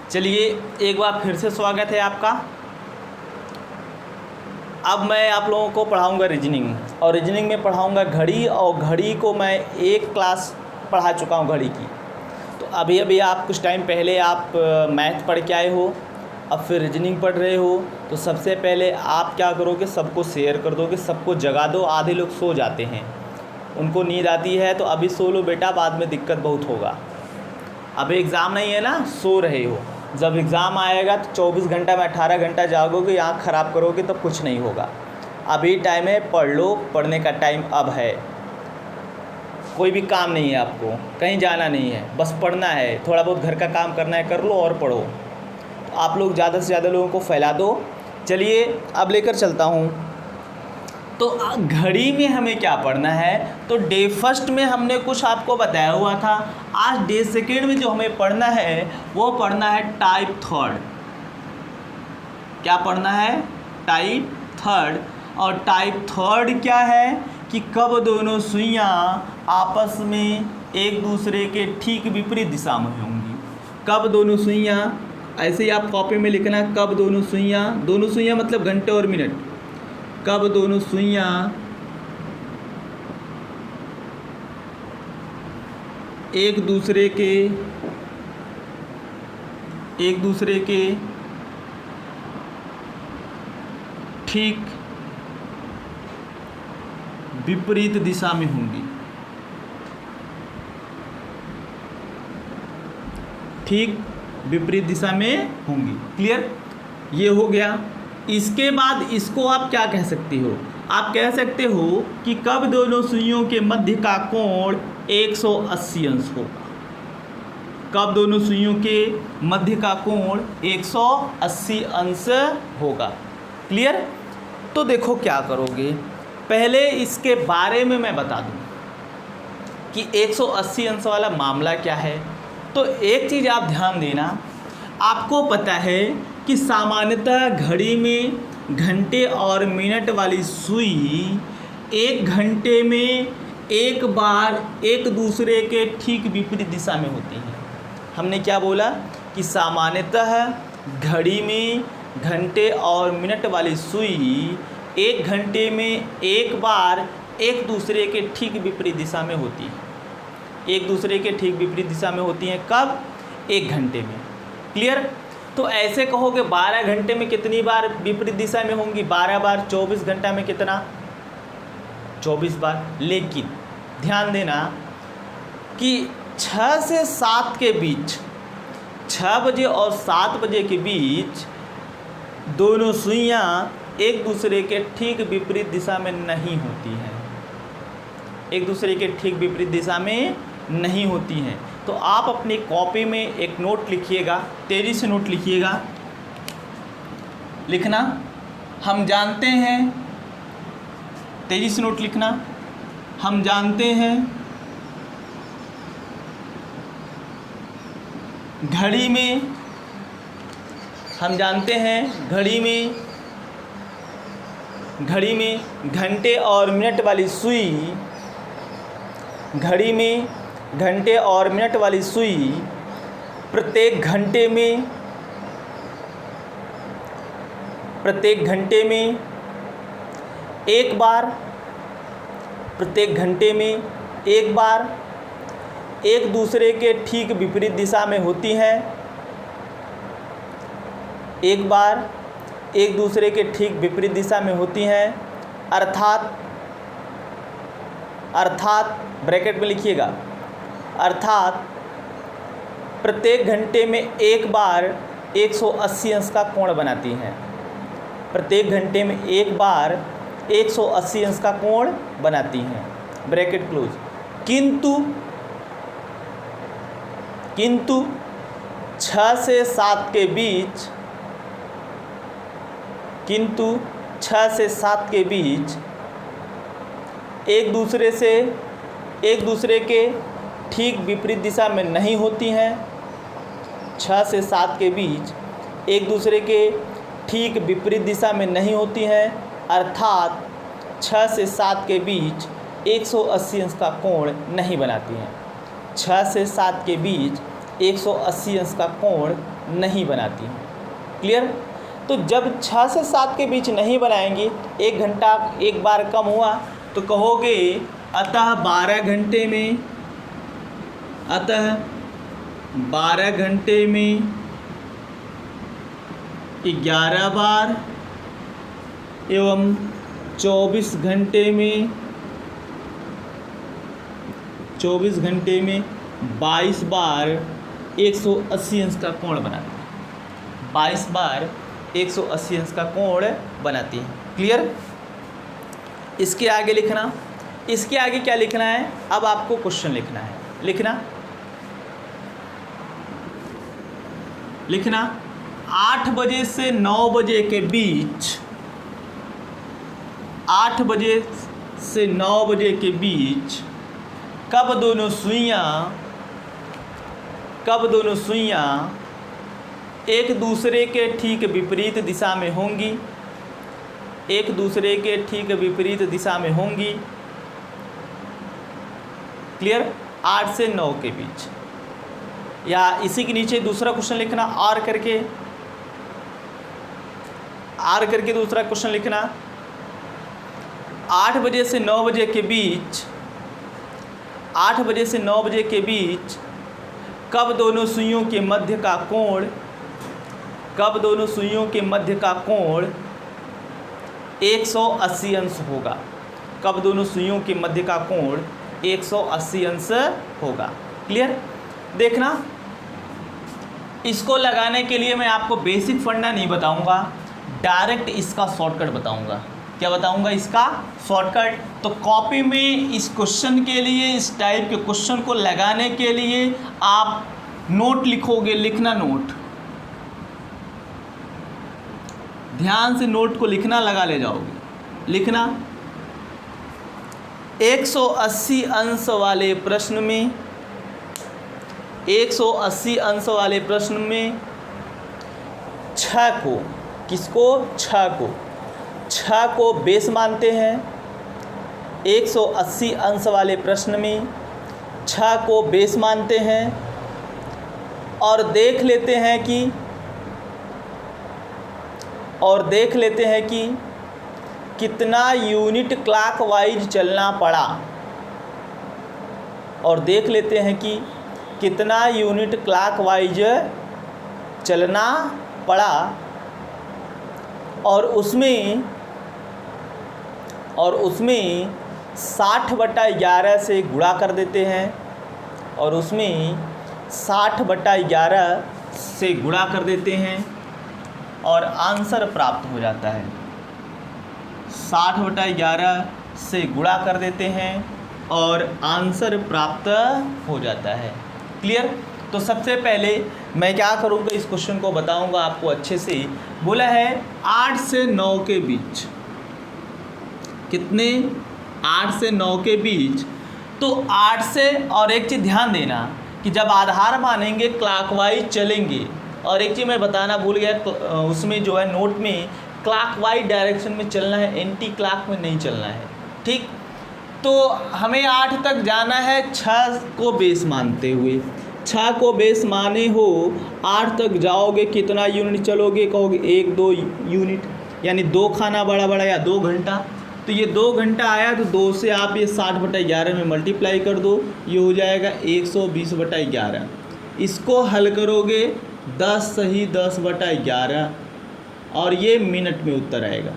चलिए एक बार फिर से स्वागत है आपका। अब मैं आप लोगों को पढ़ाऊंगा रीजनिंग, और रीजनिंग में पढ़ाऊंगा घड़ी, और घड़ी को मैं एक क्लास पढ़ा चुका हूं घड़ी की। तो अभी अभी आप कुछ टाइम पहले आप मैथ पढ़ के आए हो, अब फिर रीजनिंग पढ़ रहे हो। तो सबसे पहले आप क्या करोगे, सबको शेयर कर दोगे, सबको जगा दो। आधे लोग सो जाते हैं, उनको नींद आती है, तो अभी सो लो बेटा, बाद में दिक्कत बहुत होगा। अभी एग्ज़ाम नहीं है ना, सो रहे हो। जब एग्ज़ाम आएगा तो 24 घंटा में 18 घंटा जागोगे, आँख ख़राब करोगे तो कुछ नहीं होगा। अभी टाइम है, पढ़ लो, पढ़ने का टाइम अब है। कोई भी काम नहीं है आपको, कहीं जाना नहीं है, बस पढ़ना है। थोड़ा बहुत घर का काम करना है, कर लो और पढ़ो। तो आप लोग ज़्यादा से ज़्यादा लोगों को फैला दो। चलिए अब लेकर चलता हूँ। तो घड़ी में हमें क्या पढ़ना है, तो डे फर्स्ट में हमने कुछ आपको बताया हुआ था। आज डे सेकेंड में जो हमें पढ़ना है वो पढ़ना है टाइप थर्ड। क्या पढ़ना है? Type third. और टाइप थर्ड क्या है कि कब दोनों सुइयां आपस में एक दूसरे के ठीक विपरीत दिशा में होंगी। कब दोनों सुइयां, ऐसे ही आप कॉपी में लिखना, कब दोनों सुइयां मतलब घंटे और मिनट। कब दोनों सुइयां एक दूसरे के ठीक विपरीत दिशा में होंगी। ठीक विपरीत दिशा में होंगी। क्लियर? ये हो गया। इसके बाद इसको आप क्या कह सकते हो? आप कह सकते हो कि कब दोनों सुइयों के मध्य का कोण 180 अंश होगा। कब दोनों सुइयों के मध्य का कोण 180 अंश होगा। क्लियर? तो देखो क्या करोगे, पहले इसके बारे में मैं बता दूं कि 180 अंश वाला मामला क्या है। तो एक चीज़ आप ध्यान देना, आपको पता है कि सामान्यतः घड़ी में घंटे और मिनट वाली सुई एक घंटे में एक बार एक दूसरे के ठीक विपरीत दिशा में होती है। हमने क्या बोला कि सामान्यतः घड़ी में घंटे और मिनट वाली सुई एक घंटे में एक बार एक दूसरे के ठीक विपरीत दिशा में होती है। एक दूसरे के ठीक विपरीत दिशा में होती हैं। कब? एक घंटे में। क्लियर? तो ऐसे कहोगे 12 घंटे में कितनी बार विपरीत दिशा में होंगी? 12 बार। 24 घंटा में कितना? 24 बार। लेकिन ध्यान देना कि 6 से 7 के बीच, 6 बजे और 7 बजे के बीच दोनों सुइयां एक दूसरे के ठीक विपरीत दिशा में नहीं होती हैं। एक दूसरे के ठीक विपरीत दिशा में नहीं होती हैं। तो आप अपनी कॉपी में एक नोट लिखिएगा, तेज़ी से नोट लिखिएगा। लिखना, हम जानते हैं, तेज़ी से नोट लिखना। हम जानते हैं घड़ी में, हम जानते हैं घड़ी में घंटे और मिनट वाली सुई, घड़ी में घंटे और मिनट वाली सुई प्रत्येक घंटे में एक बार, प्रत्येक घंटे में एक बार एक दूसरे के ठीक विपरीत दिशा में होती हैं। एक बार एक दूसरे के ठीक विपरीत दिशा में होती हैं। अर्थात ब्रैकेट में लिखिएगा, अर्थात प्रत्येक घंटे में एक बार 180 अंश का कोण बनाती हैं। प्रत्येक घंटे में एक बार 180 अंश का कोण बनाती हैं। Bracket close. किंतु 6 से 7 के बीच, किंतु 6 से 7 के बीच एक दूसरे के ठीक विपरीत दिशा में नहीं होती हैं। 6 से 7 के बीच एक दूसरे के ठीक विपरीत दिशा में नहीं होती हैं। अर्थात 6 से 7 के बीच 180 अंश का कोण नहीं बनाती हैं। 6 से 7 के बीच 180 अंश का कोण नहीं बनाती हैं। क्लियर। तो जब 6 से 7 के बीच नहीं बनाएंगी, 1 घंटा एक बार कम हुआ तो कहोगे अतः 12 घंटे में 11 बार एवं 24 घंटे में 22 बार 180 अंश का कोण बनाती है। 22 बार 180 अंश का कोण बनाती है। क्लियर। इसके आगे लिखना, इसके आगे क्या लिखना है, अब आपको क्वेश्चन लिखना है। लिखना 8 बजे से 9 बजे के बीच, 8 बजे से 9 बजे के बीच कब दोनों सुइयां एक दूसरे के ठीक विपरीत दिशा में होंगी, एक दूसरे के ठीक विपरीत दिशा में होंगी। क्लियर। 8 से 9 के बीच, या इसी के नीचे दूसरा क्वेश्चन लिखना आर करके दूसरा क्वेश्चन लिखना 8 बजे से 9 बजे के बीच, 8 बजे से 9 बजे के बीच कब दोनों सुइयों के मध्य का कोण, कब दोनों सुइयों के मध्य का कोण 180 अंश होगा, कब दोनों सुइयों के मध्य का कोण 180 अंश होगा। क्लियर। देखना, इसको लगाने के लिए मैं आपको बेसिक फंडा नहीं बताऊंगा, डायरेक्ट इसका शॉर्टकट बताऊंगा। क्या बताऊंगा? इसका शॉर्टकट। तो कॉपी में इस क्वेश्चन के लिए, इस टाइप के क्वेश्चन को लगाने के लिए आप नोट लिखोगे। लिखना नोट, ध्यान से नोट को लिखना, लगा ले जाओगे। लिखना 180 अंश वाले प्रश्न में, 180 अंश वाले प्रश्न में 6 को, किसको? 6 को बेस मानते हैं। 180 अंश वाले प्रश्न में 6 को बेस मानते हैं और देख लेते हैं कि कितना यूनिट क्लॉकवाइज चलना पड़ा, और देख लेते हैं कि कितना यूनिट क्लॉकवाइज चलना पड़ा, और उसमें 60/11 से गुणा कर देते हैं, और उसमें 60/11 से गुणा कर देते हैं और आंसर प्राप्त हो जाता है। 60/11 से गुणा कर देते हैं और आंसर प्राप्त हो जाता है। क्लियर। तो सबसे पहले मैं क्या करूँगा, इस क्वेश्चन को बताऊँगा आपको अच्छे से। बोला है 8 से 9 के बीच, कितने? 8 से 9 के बीच। तो 8 से, और एक चीज़ ध्यान देना कि जब आधार मानेंगे क्लॉकवाइज चलेंगे, और एक चीज़ मैं बताना भूल गया, उसमें जो है नोट में क्लॉकवाइज डायरेक्शन में चलना है, एंटी क्लॉक में नहीं चलना है। ठीक। तो हमें 8 तक जाना है 6 को बेस मानते हुए। 6 को बेस माने हो, 8 तक जाओगे, कितना यूनिट चलोगे? कहोगे 1-2 यूनिट, यानी 2 खाना बड़ा या 2 घंटा। तो ये 2 घंटा आया, तो 2 से आप ये 60/11 में मल्टीप्लाई कर दो, ये हो जाएगा 120/11। इसको हल करोगे 10 सही 10/11, और ये मिनट में उत्तर आएगा।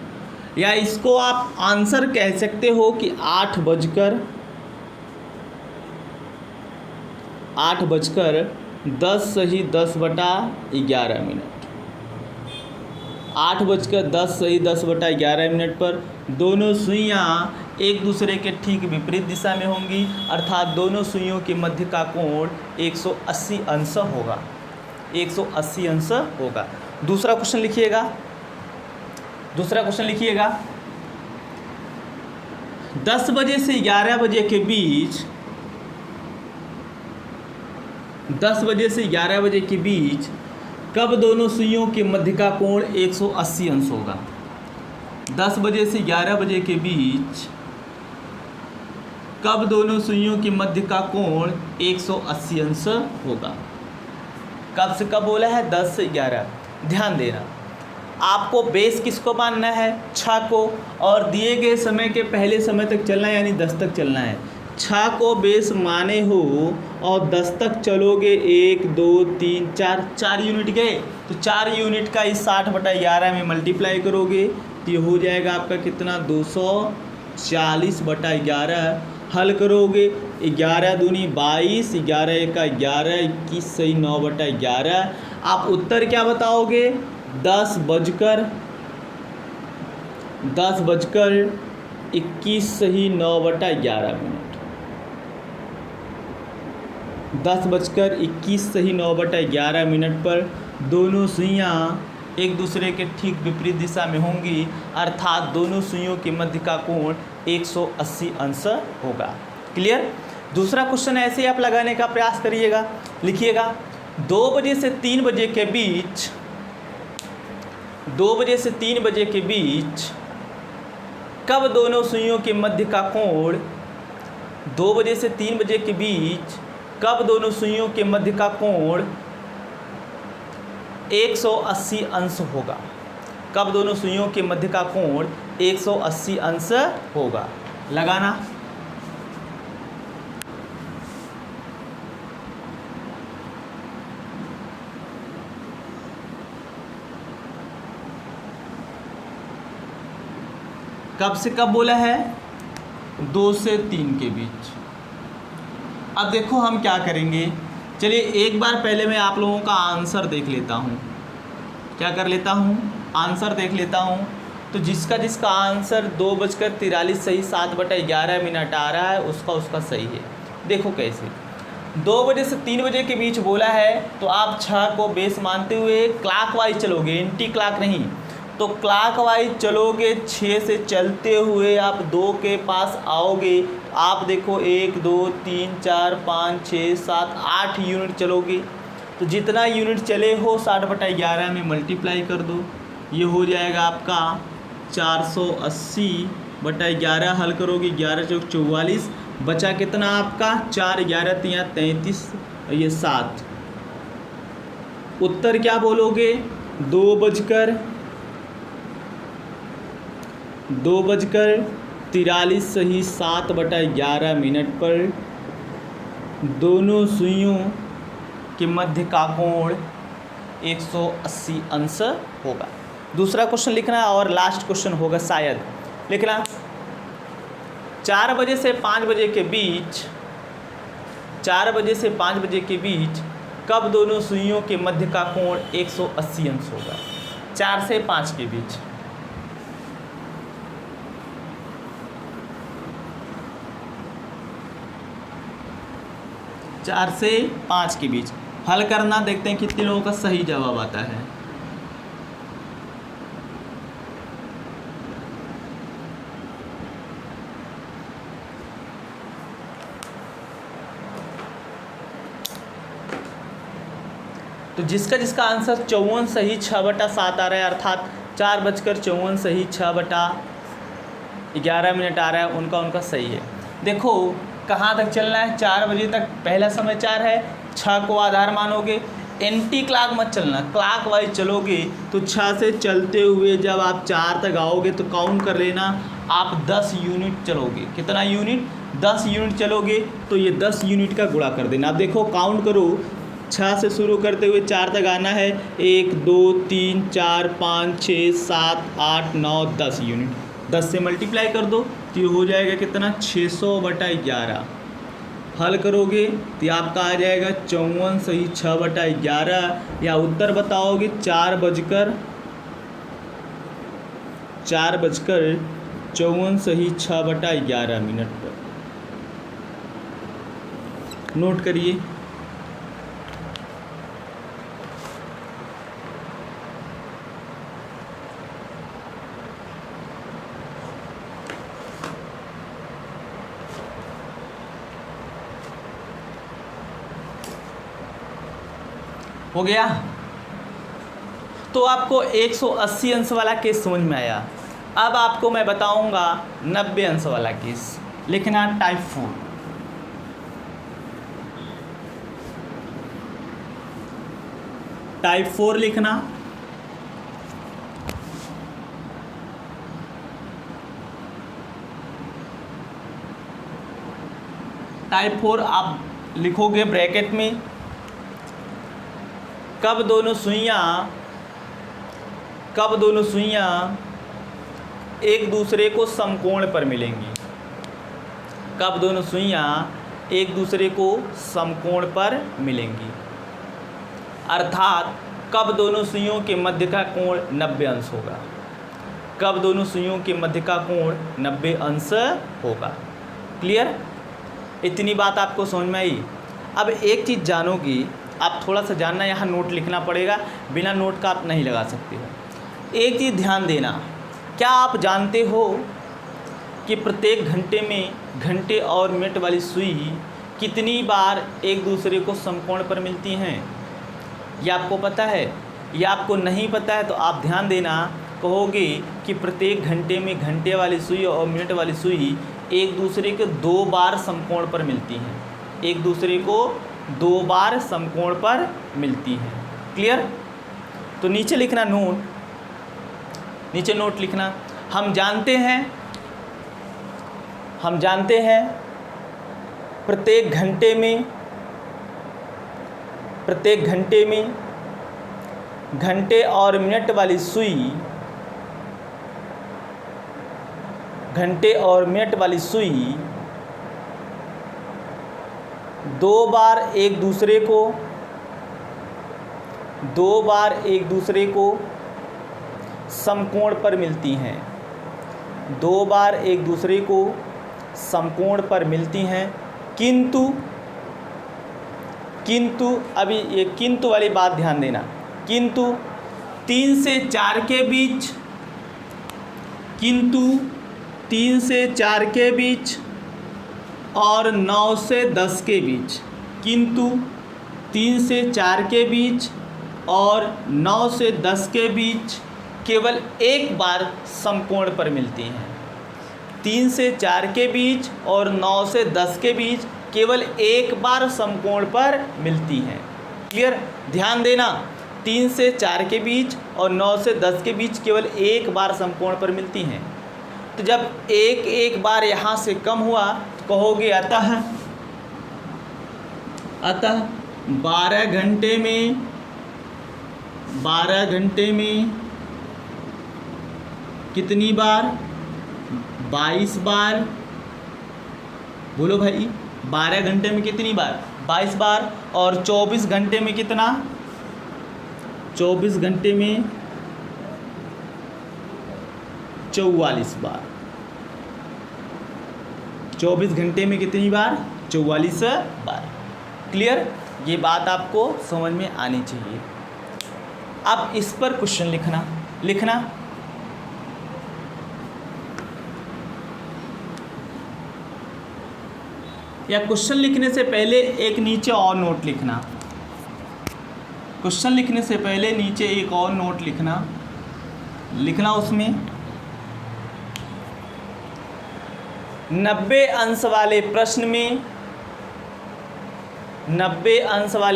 या इसको आप आंसर कह सकते हो कि 8:10 सही 10/11 मिनट। 8:10 सही 10/11 मिनट पर दोनों सुइयां एक दूसरे के ठीक विपरीत दिशा में होंगी, अर्थात दोनों सुइयों के मध्य का कोण 180 अंश होगा। 180 अंश होगा। दूसरा क्वेश्चन लिखिएगा। 10 बजे से 11 बजे के बीच, 10 बजे से 11 बजे के बीच कब दोनों सुइयों के मध्य का कोण 180 अंश होगा? 10 बजे से 11 बजे के बीच कब दोनों सुइयों के मध्य का कोण 180 अंश होगा? कब से कब बोला है 10 से 11। ध्यान देना, आपको बेस किसको मानना है, 6 को, और दिए गए समय के पहले समय तक चलना है, यानी 10 तक चलना है। 6 को बेस माने हो और 10 तक चलोगे, 1 2 3 4, 4 यूनिट गए, तो 4 यूनिट का इस 60/11 में मल्टीप्लाई करोगे तो ये हो जाएगा आपका कितना, 240/11। हल करोगे, 11 दूनी 22, 11 एका 11, 21 सही 9/11। आप उत्तर क्या बताओगे, 10:21 सही 9/11 मिनट। 10:21 सही 9/11 मिनट पर दोनों सुइयाँ एक दूसरे के ठीक विपरीत दिशा में होंगी, अर्थात दोनों सुइयों के मध्य का कोण 180 अंश होगा। क्लियर। दूसरा क्वेश्चन ऐसे ही आप लगाने का प्रयास करिएगा, लिखिएगा 2 बजे से 3 बजे के बीच, 2 बजे से 3 बजे के बीच कब दोनों सुइयों के मध्य का कोण, 2 बजे से 3 बजे के बीच कब दोनों सुइयों के मध्य का कोण 180 अंश होगा। कब दोनों सुइयों के मध्य का कोण 180 अंश होगा। लगाना, कब से कब बोला है, 2 से 3 के बीच। अब देखो हम क्या करेंगे, चलिए एक बार पहले मैं आप लोगों का आंसर देख लेता हूँ। क्या कर लेता हूँ, आंसर देख लेता हूँ। तो जिसका आंसर 2:43 सही 7/11 मिनट आ रहा है, उसका सही है। देखो कैसे, 2 बजे से 3 बजे के बीच बोला है, तो आप 6 को बेस मानते हुए क्लॉकवाइज चलोगे, एंटी क्लॉक नहीं। तो क्लॉकवाइज चलोगे, 6 से चलते हुए आप 2 के पास आओगे। आप देखो 1 2 3 4 5 6 7 8 यूनिट चलोगे। तो जितना यूनिट चले हो 60/11 में मल्टीप्लाई कर दो, ये हो जाएगा आपका 480/11। हल करोगे, 11 चौक 44, बचा कितना आपका 4, 11 3 33, ये 7। उत्तर क्या बोलोगे, 2:43 सही 7/11 मिनट पर दोनों सुइयों के मध्य का कोण 180 अंश होगा। दूसरा क्वेश्चन लिखना और लास्ट क्वेश्चन होगा शायद। लिखना 4 बजे से 5 बजे के बीच, 4 बजे से 5 बजे के बीच कब दोनों सुइयों के मध्य का कोण 180 अंश होगा। 4 से 5 के बीच, 4 से 5 के बीच हल करना, देखते हैं कितने लोगों का सही जवाब आता है। तो जिसका आंसर 54 सही 6/7 आ रहा है, अर्थात 4:54 सही 6/11 मिनट आ रहा है, उनका सही है। देखो कहाँ तक चलना है, 4 बजे तक पहला समय 4 है, 6 को आधार मानोगे। एंटी क्लॉक मत चलना, क्लॉक वाइज चलोगे। तो 6 से चलते हुए जब आप 4 तक आओगे तो काउंट कर लेना, आप 10 यूनिट चलोगे। कितना यूनिट, 10 यूनिट चलोगे, तो ये 10 यूनिट का गुणा कर देना। आप देखो काउंट करो, 6 से शुरू करते हुए 4 तक आना है, 1 2 3 4 5 6 7 8 9 10 यूनिट। 10 से मल्टीप्लाई कर दो तो ये हो जाएगा कितना, 600/11। हल करोगे तो आपका आ जाएगा 54 सही 6/11, या उत्तर बताओगे 4:54 सही 6/11 मिनट पर। नोट करिए। हो गया। तो आपको 180 अंश वाला केस समझ में आया। अब आपको मैं बताऊंगा 90 अंश वाला केस। लिखना टाइप 4। टाइप 4 लिखना। टाइप 4 आप लिखोगे ब्रैकेट में, कब दोनों सुइयां एक दूसरे को समकोण पर मिलेंगी। कब दोनों सुइयां एक दूसरे को समकोण पर मिलेंगी, अर्थात कब दोनों सुइयों के मध्य का कोण 90 अंश होगा। कब दोनों सुइयों के मध्य का कोण 90 अंश होगा। क्लियर? इतनी बात आपको समझ में आई। अब एक चीज़ जानोगी, आप थोड़ा सा जानना, यहाँ नोट लिखना पड़ेगा, बिना नोट का आप नहीं लगा सकते हो। एक चीज़ ध्यान देना, क्या आप जानते हो कि प्रत्येक घंटे में घंटे और मिनट वाली सुई कितनी बार एक दूसरे को समकोण पर मिलती हैं? ये आपको पता है? या आपको नहीं पता है तो आप ध्यान देना, कहोगे कि प्रत्येक घंटे में घंटे वाली सुई और मिनट वाली सुई एक दूसरे को 2 बार समकोण पर मिलती हैं। एक दूसरे को 2 बार समकोण पर मिलती हैं। क्लियर? तो नीचे लिखना नोट, नीचे नोट लिखना। हम जानते हैं प्रत्येक घंटे में घंटे और मिनट वाली सुई 2 बार एक दूसरे को समकोण पर मिलती हैं। 2 बार एक दूसरे को समकोण पर मिलती हैं, किंतु अभी ये किंतु वाली बात ध्यान देना, किंतु 3 से 4 के बीच, किंतु 3 से 4 के बीच और 9 से 10 के बीच, किंतु 3 से 4 के बीच और 9 से 10 के बीच केवल एक बार समकोण पर मिलती हैं। 3 से 4 के बीच और 9 से 10 के बीच केवल एक बार समकोण पर मिलती हैं। क्लियर? ध्यान देना, 3 से 4 के बीच और 9 से 10 के बीच केवल एक बार समकोण पर मिलती हैं। तो जब एक बार यहाँ से कम हुआ तो कहोगे अतः 12 घंटे में कितनी बार? 22 बार। बोलो भाई, 12 घंटे में कितनी बार? 22 बार। और 24 घंटे में कितना? 24 घंटे में 44 बार। 24 घंटे में कितनी बार? 44 बार। क्लियर? ये बात आपको समझ में आनी चाहिए। अब इस पर क्वेश्चन लिखना। या क्वेश्चन लिखने से पहले एक नीचे और नोट लिखना। क्वेश्चन लिखने से पहले नीचे एक और नोट लिखना उसमें 90 अंश वाले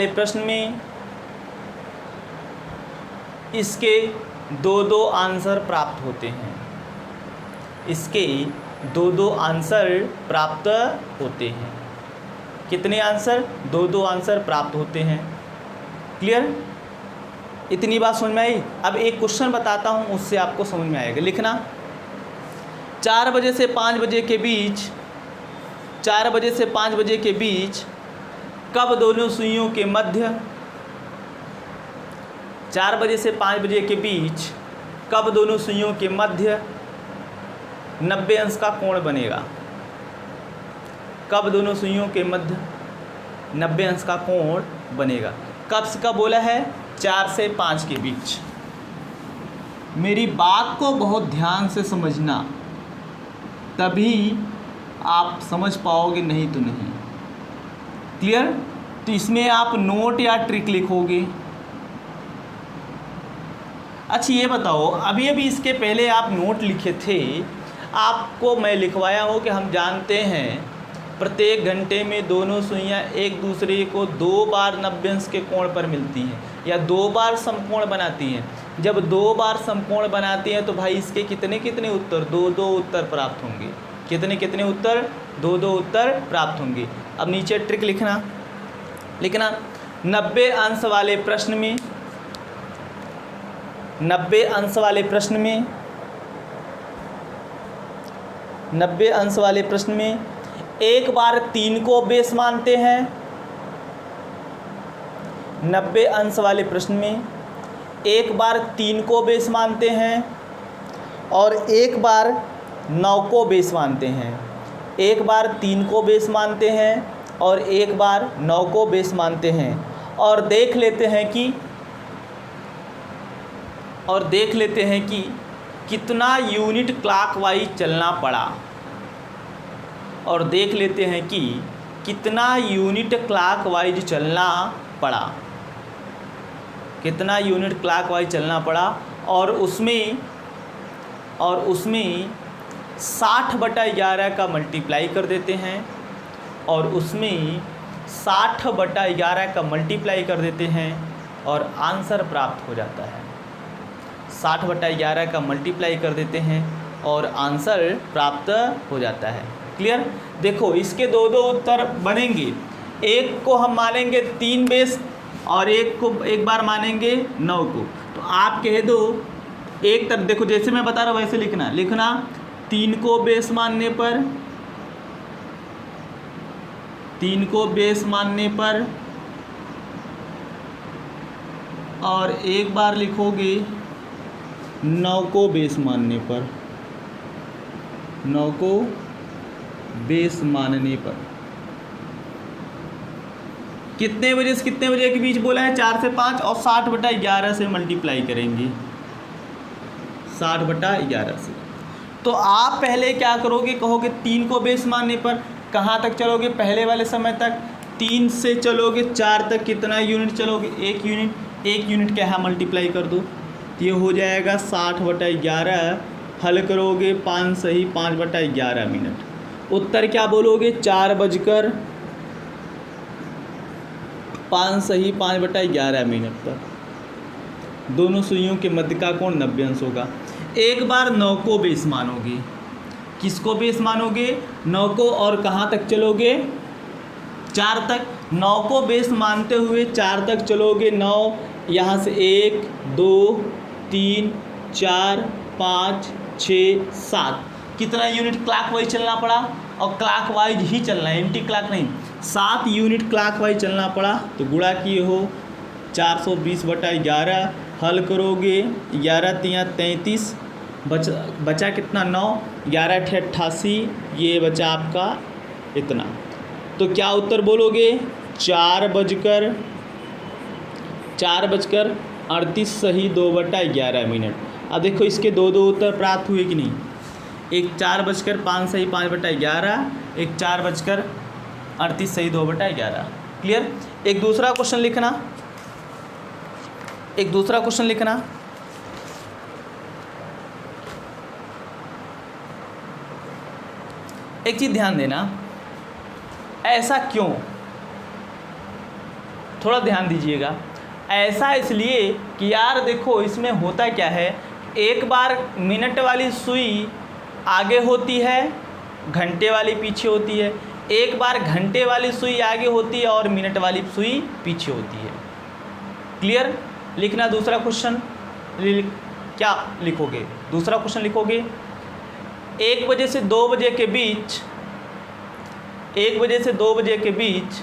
प्रश्न में इसके 2 आंसर प्राप्त होते हैं। इसके 2 आंसर प्राप्त होते हैं। कितने आंसर? 2 आंसर प्राप्त होते हैं। क्लियर? इतनी बात समझ में आई। अब एक क्वेश्चन बताता हूँ, उससे आपको समझ में आएगा। लिखना 4 बजे से 5 बजे के बीच, 4 बजे से 5 बजे के बीच कब दोनों सुइयों के मध्य, 4 बजे से 5 बजे के बीच कब दोनों सुइयों के मध्य 90 अंश का कोण बनेगा? कब दोनों सुइयों के मध्य 90 अंश का कोण बनेगा? कब से कब बोला है? 4 से 5 के बीच। मेरी बात को बहुत ध्यान से समझना, तभी आप समझ पाओगे, नहीं तो नहीं। क्लियर? तो इसमें आप नोट या ट्रिक लिखोगे। अच्छा ये बताओ, अभी इसके पहले आप नोट लिखे थे, आपको मैं लिखवाया हूँ कि हम जानते हैं प्रत्येक घंटे में दोनों सुइयां एक दूसरे को 2 बार 90 अंश के कोण पर मिलती हैं। या 2 बार समकोण बनाती हैं। जब 2 बार समकोण बनाती हैं तो भाई इसके कितने कितने उत्तर, 2 उत्तर प्राप्त होंगे। कितने कितने उत्तर, 2 उत्तर प्राप्त होंगे। अब नीचे ट्रिक लिखना 90 अंश वाले प्रश्न में 90 अंश वाले प्रश्न में 90 अंश वाले प्रश्न में एक बार 3 को बेस मानते हैं। 90 अंश वाले प्रश्न में एक बार 3 को बेस मानते हैं और एक बार 9 को बेस मानते हैं। एक बार 3 को बेस मानते हैं और एक बार 9 को बेस मानते हैं और देख लेते हैं कि कितना यूनिट क्लॉकवाइज चलना पड़ा। और देख लेते हैं कि कितना यूनिट क्लॉकवाइज चलना पड़ा, कितना यूनिट क्लॉकवाइज चलना पड़ा। और उसमें 60/11 का मल्टीप्लाई कर देते हैं और उसमें 60/11 का मल्टीप्लाई कर देते हैं और आंसर प्राप्त हो जाता है। 60/11 का मल्टीप्लाई कर देते हैं और आंसर प्राप्त हो जाता है। क्लियर। देखो इसके 2 उत्तर बनेंगे। एक को हम मानेंगे 3 बेस और एक बार मानेंगे 9 को। तो आप कह दो एक तरफ, देखो जैसे मैं बता रहा हूँ वैसे लिखना 3 को बेस मानने पर 3 को बेस मानने पर और एक बार लिखोगे 9 को बेस मानने पर, 9 को बेस मानने पर। कितने बजे से कितने बजे के बीच बोला है, 4 से 5 और 60/11 से मल्टीप्लाई करेंगे, 60/11 से। तो आप पहले क्या करोगे, कहोगे 3 को बेस मानने पर कहाँ तक चलोगे, पहले वाले समय तक 3 से चलोगे 4 तक कितना यूनिट चलोगे, 1 यूनिट। 1 यूनिट क्या है मल्टीप्लाई कर दो, ये हो जाएगा 60/11। हल करोगे 5 सही 5/11 मिनट। उत्तर क्या बोलोगे, 4 5 सही 5/11 मिनट पर दोनों सुइयों के मध्य का कोण 90 अंश होगा। एक बार 9 को बेस मानोगे, किसको बेस मानोगे, 9 को, और कहाँ तक चलोगे, 4 तक। 9 को बेस मानते हुए 4 तक चलोगे। 9 यहाँ से 1 2 3 4 5 6 7, कितना यूनिट क्लॉकवाइज चलना पड़ा, और क्लॉकवाइज ही चलना है, एंटी क्लॉक नहीं। 7 यूनिट क्लॉकवाइज चलना पड़ा। तो गुणा किए हो 420/11। हल करोगे 11 3 33, बचा कितना 9, 11 8 88, ये बचा आपका इतना। तो क्या उत्तर बोलोगे, 4:38 सही 2/11 मिनट। अब देखो इसके 2 उत्तर प्राप्त हुए कि नहीं, एक 4:05 सही 5/11, एक 4:38 सही 2/11। क्लियर। एक दूसरा क्वेश्चन लिखना, एक चीज़ ध्यान देना, ऐसा क्यों, थोड़ा ध्यान दीजिएगा। ऐसा इसलिए कि यार देखो इसमें होता क्या है, एक बार मिनट वाली सुई आगे होती है, घंटे वाली पीछे होती है। एक बार घंटे वाली सुई आगे होती है और मिनट वाली सुई पीछे होती है। क्लियर। लिखना दूसरा क्वेश्चन, क्या लिखोगे, दूसरा क्वेश्चन लिखोगे 1 बजे से 2 बजे के बीच, 1 बजे से 2 बजे के बीच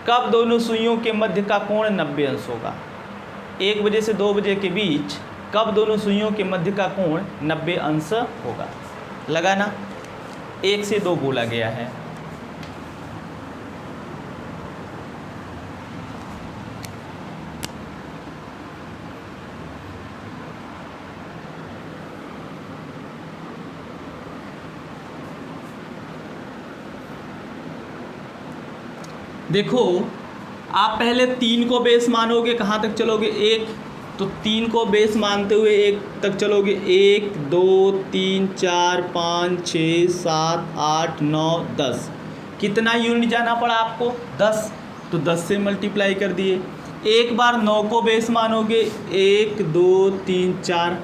कब दोनों सुइयों के मध्य का कोण 90 अंश होगा। 1 बजे से 2 बजे के बीच कब दोनों सुइयों के मध्य का कोण 90 अंश होगा। लगाना, 1 से 2 बोला गया है। देखो आप पहले 3 को बेस मानोगे, कहाँ तक चलोगे, 1, तो 3 को बेस मानते हुए 1 तक चलोगे, 1 2 3 4 5 6 7 8 9 10, कितना यूनिट जाना पड़ा आपको, 10। तो 10 से मल्टीप्लाई कर दिए। एक बार 9 को बेस मानोगे, 1 2 3 4,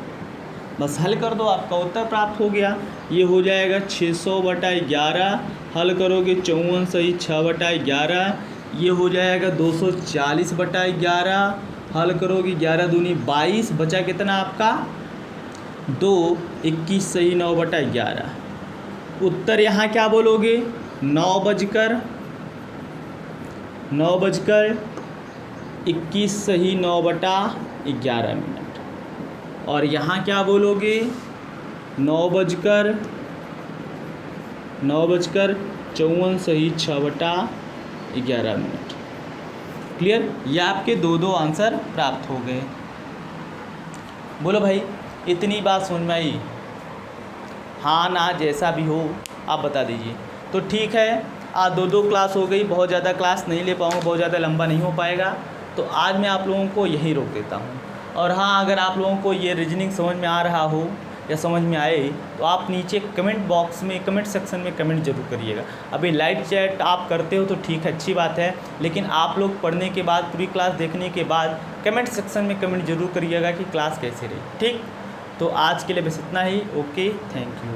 बस हल कर दो, आपका उत्तर प्राप्त हो गया। ये हो जाएगा 600/11, हल करोगे 54 सही 6/11, ये हो जाएगा 240/11, हल करोगे 11 दूनी 22, बचा कितना आपका 2, 21 सही 9/11। उत्तर यहाँ क्या बोलोगे, 9:21 सही 9/11 मिनट। और यहाँ क्या बोलोगे, 9:54 सही 6/11 मिनट। क्लियर, ये आपके दो आंसर प्राप्त हो गए। बोलो भाई, इतनी बात समझ में आई? हाँ ना, जैसा भी हो आप बता दीजिए। तो ठीक है, आज दो क्लास हो गई, बहुत ज़्यादा क्लास नहीं ले पाऊँगा, बहुत ज़्यादा लंबा नहीं हो पाएगा, तो आज मैं आप लोगों को यहीं रोक देता हूँ। और हाँ, अगर आप लोगों को ये रीजनिंग समझ में आ रहा हो या समझ में आए तो आप नीचे कमेंट बॉक्स में, कमेंट सेक्शन में कमेंट जरूर करिएगा। अभी लाइव चैट आप करते हो तो ठीक है, अच्छी बात है, लेकिन आप लोग पढ़ने के बाद, पूरी क्लास देखने के बाद कमेंट सेक्शन में कमेंट जरूर करिएगा कि क्लास कैसे रही। ठीक, तो आज के लिए बस इतना ही। Okay, thank you.